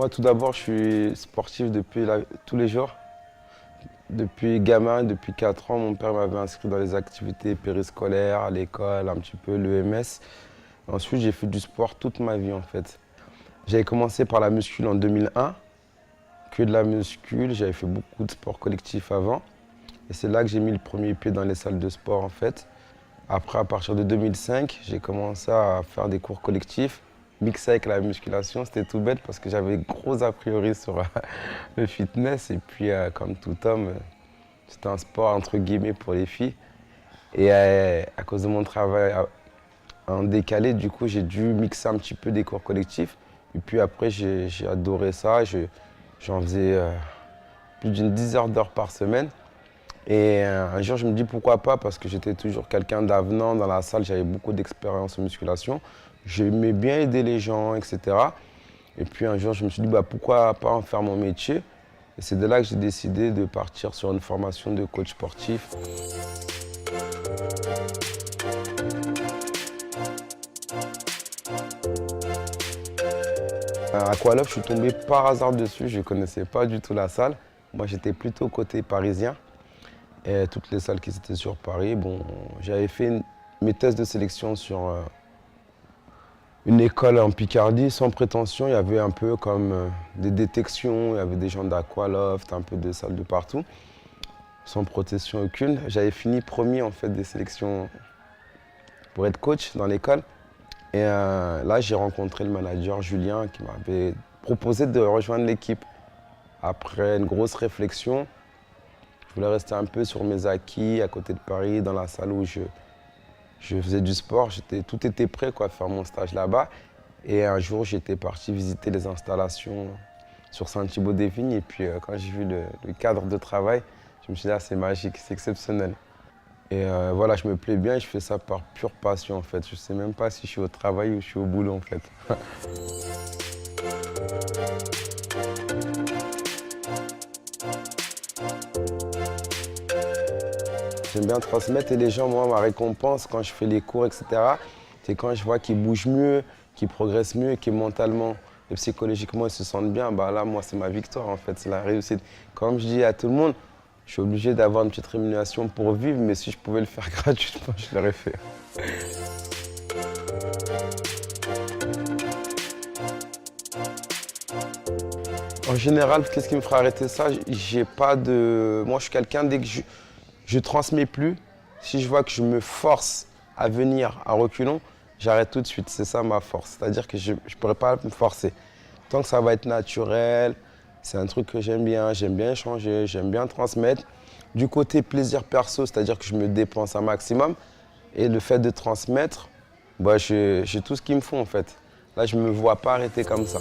Moi, tout d'abord, je suis sportif depuis tous les jours. Depuis gamin, depuis 4 ans, mon père m'avait inscrit dans les activités périscolaires, à l'école, un petit peu l'EMS. Ensuite, j'ai fait du sport toute ma vie en fait. J'avais commencé par la muscule en 2001, que de la muscule. J'avais fait beaucoup de sport collectif avant. Et c'est là que j'ai mis le premier pied dans les salles de sport en fait. Après, à partir de 2005, j'ai commencé à faire des cours collectifs, mixés avec la musculation. C'était tout bête parce que j'avais gros a priori sur le fitness. Et puis, comme tout homme, c'était un sport entre guillemets pour les filles. Et à cause de mon travail en décalé, du coup, j'ai dû mixer un petit peu des cours collectifs. Et puis après, j'ai adoré ça. J'en faisais plus d'une dizaine d'heures par semaine. Et un jour, je me dis pourquoi pas, parce que j'étais toujours quelqu'un d'avenant dans la salle, j'avais beaucoup d'expérience en musculation. J'aimais bien aider les gens, etc. Et puis un jour, je me suis dit pourquoi pas en faire mon métier. Et c'est de là que j'ai décidé de partir sur une formation de coach sportif. À Aqualoft, je suis tombé par hasard dessus, je ne connaissais pas du tout la salle. Moi, j'étais plutôt côté parisien. Et toutes les salles qui étaient sur Paris, j'avais fait mes tests de sélection sur une école en Picardie, sans prétention. Il y avait un peu comme des détections, il y avait des gens d'Aqualoft, un peu de salles de partout, sans protection aucune. J'avais fini premier en fait des sélections pour être coach dans l'école. Et là, j'ai rencontré le manager Julien qui m'avait proposé de rejoindre l'équipe. Après une grosse réflexion, je voulais rester un peu sur mes acquis, à côté de Paris, dans la salle où je faisais du sport. Tout était prêt à faire mon stage là-bas. Et un jour, j'étais parti visiter les installations sur Saint-Thibaud-des-Vignes. Et puis, quand j'ai vu le cadre de travail, je me suis dit, c'est magique, c'est exceptionnel. Et voilà, je me plais bien et je fais ça par pure passion en fait. Je ne sais même pas si je suis au travail ou je suis au boulot en fait. J'aime bien transmettre et les gens, moi, ma récompense quand je fais les cours, etc., c'est quand je vois qu'ils bougent mieux, qu'ils progressent mieux, qu'ils mentalement et psychologiquement ils se sentent bien. Là, moi, c'est ma victoire en fait, c'est la réussite. Comme je dis à tout le monde, je suis obligé d'avoir une petite rémunération pour vivre, mais si je pouvais le faire gratuitement, je l'aurais fait. En général, qu'est-ce qui me fera arrêter ça? J'ai pas de... Moi, je suis quelqu'un, dès que je transmets plus, si je vois que je me force à venir à reculons, j'arrête tout de suite. C'est ça ma force. C'est-à-dire que je ne pourrais pas me forcer. Tant que ça va être naturel, c'est un truc que j'aime bien échanger, j'aime bien transmettre. Du côté plaisir perso, c'est-à-dire que je me dépense un maximum. Et le fait de transmettre, j'ai tout ce qu'il me faut en fait. Là, je ne me vois pas arrêter comme ça.